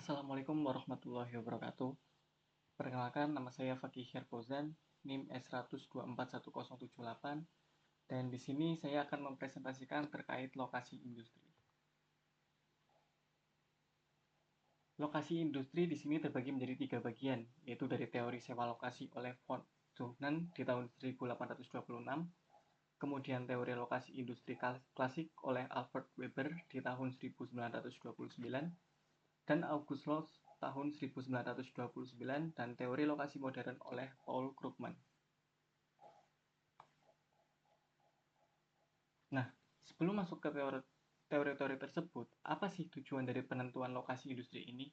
Assalamualaikum warahmatullahi wabarakatuh. Perkenalkan, nama saya Fakih Herfozan, NIM S1024108, dan di sini saya akan mempresentasikan terkait lokasi industri. Lokasi industri di sini terbagi menjadi 3 bagian, yaitu dari teori sewa lokasi oleh von Thunen di tahun 1826, kemudian teori lokasi industri klasik oleh Alfred Weber di tahun 1929, dan August Loss tahun 1929, dan teori lokasi modern oleh Paul Krugman. Nah, sebelum masuk ke teori-teori tersebut, apa sih tujuan dari penentuan lokasi industri ini?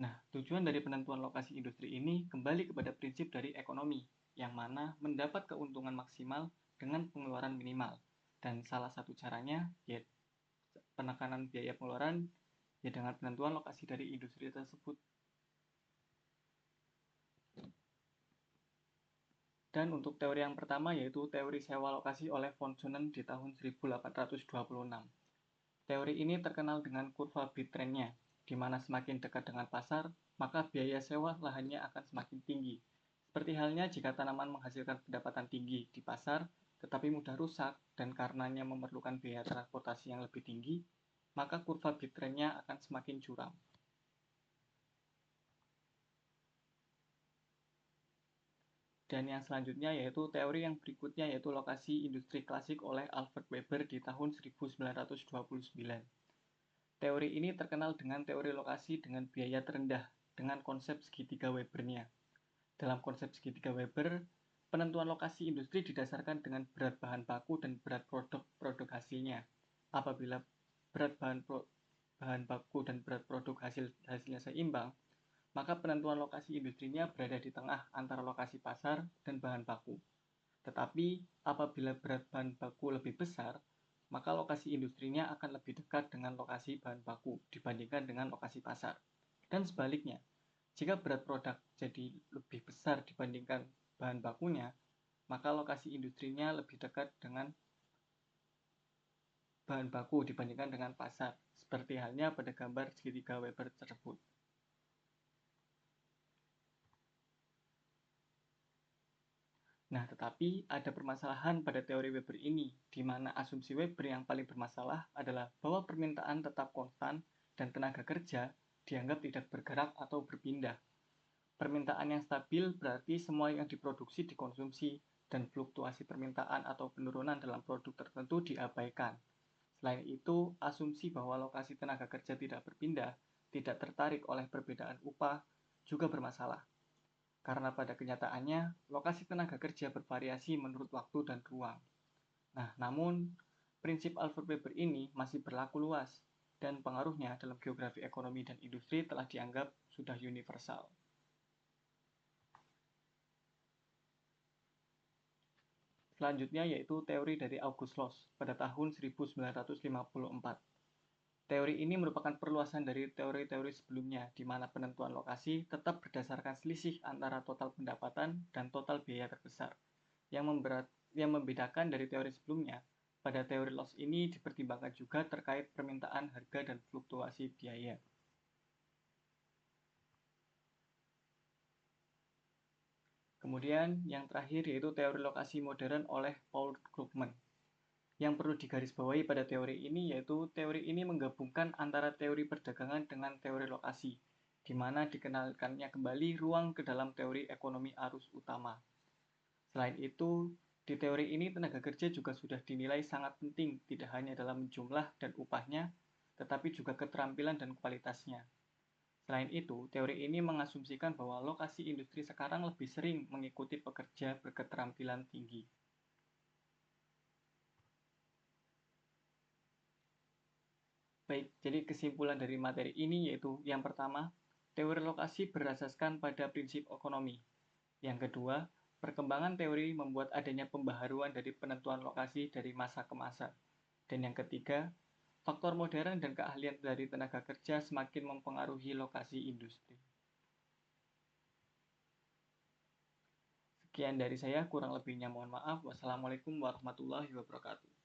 Nah, tujuan dari penentuan lokasi industri ini kembali kepada prinsip dari ekonomi, yang mana mendapat keuntungan maksimal dengan pengeluaran minimal. Dan salah satu caranya yaitu penekanan biaya pengeluaran ya dengan penentuan lokasi dari industri tersebut. Dan untuk teori yang pertama yaitu teori sewa lokasi oleh von Thunen di tahun 1826. Teori ini terkenal dengan kurva Bit-Trendnya, di mana semakin dekat dengan pasar, maka biaya sewa lahannya akan semakin tinggi. Seperti halnya jika tanaman menghasilkan pendapatan tinggi di pasar, tetapi mudah rusak dan karenanya memerlukan biaya transportasi yang lebih tinggi, maka kurva Bit-Trendnya akan semakin curam. Dan yang selanjutnya yaitu teori yang berikutnya yaitu lokasi industri klasik oleh Alfred Weber di tahun 1929. Teori ini terkenal dengan teori lokasi dengan biaya terendah dengan konsep segitiga Webernya. Dalam konsep segitiga Weber, penentuan lokasi industri didasarkan dengan berat bahan baku dan berat produk hasilnya. Apabila berat bahan baku dan berat produk hasilnya seimbang, maka penentuan lokasi industrinya berada di tengah antara lokasi pasar dan bahan baku. Tetapi apabila berat bahan baku lebih besar, maka lokasi industrinya akan lebih dekat dengan lokasi bahan baku dibandingkan dengan lokasi pasar. Dan sebaliknya, jika berat produk jadi lebih besar dibandingkan bahan bakunya, maka lokasi industrinya lebih dekat dengan bahan baku dibandingkan dengan pasar, seperti halnya pada gambar segitiga Weber tersebut. Nah, tetapi ada permasalahan pada teori Weber ini, di mana asumsi Weber yang paling bermasalah adalah bahwa permintaan tetap konstan dan tenaga kerja dianggap tidak bergerak atau berpindah. Permintaan yang stabil berarti semua yang diproduksi dikonsumsi, dan fluktuasi permintaan atau penurunan dalam produk tertentu diabaikan. Selain itu, asumsi bahwa lokasi tenaga kerja tidak berpindah, tidak tertarik oleh perbedaan upah, juga bermasalah. Karena pada kenyataannya, lokasi tenaga kerja bervariasi menurut waktu dan ruang. Nah, namun, prinsip Alfred Weber ini masih berlaku luas, dan pengaruhnya dalam geografi ekonomi dan industri telah dianggap sudah universal. Selanjutnya yaitu teori dari August Loss pada tahun 1954. Teori ini merupakan perluasan dari teori-teori sebelumnya, di mana penentuan lokasi tetap berdasarkan selisih antara total pendapatan dan total biaya terbesar. Yang membedakan dari teori sebelumnya, pada teori loss ini dipertimbangkan juga terkait permintaan harga dan fluktuasi biaya. Kemudian yang terakhir yaitu teori lokasi modern oleh Paul Krugman. Yang perlu digarisbawahi pada teori ini yaitu teori ini menggabungkan antara teori perdagangan dengan teori lokasi, di mana dikenalkannya kembali ruang ke dalam teori ekonomi arus utama. Selain itu, di teori ini tenaga kerja juga sudah dinilai sangat penting, tidak hanya dalam jumlah dan upahnya, tetapi juga keterampilan dan kualitasnya. Selain itu, teori ini mengasumsikan bahwa lokasi industri sekarang lebih sering mengikuti pekerja berketerampilan tinggi. Baik, jadi kesimpulan dari materi ini yaitu yang pertama, teori lokasi berasaskan pada prinsip ekonomi. Yang kedua, perkembangan teori membuat adanya pembaharuan dari penentuan lokasi dari masa ke masa. Dan yang ketiga, faktor modern dan keahlian dari tenaga kerja semakin mempengaruhi lokasi industri. Sekian dari saya, kurang lebihnya mohon maaf. Wassalamualaikum warahmatullahi wabarakatuh.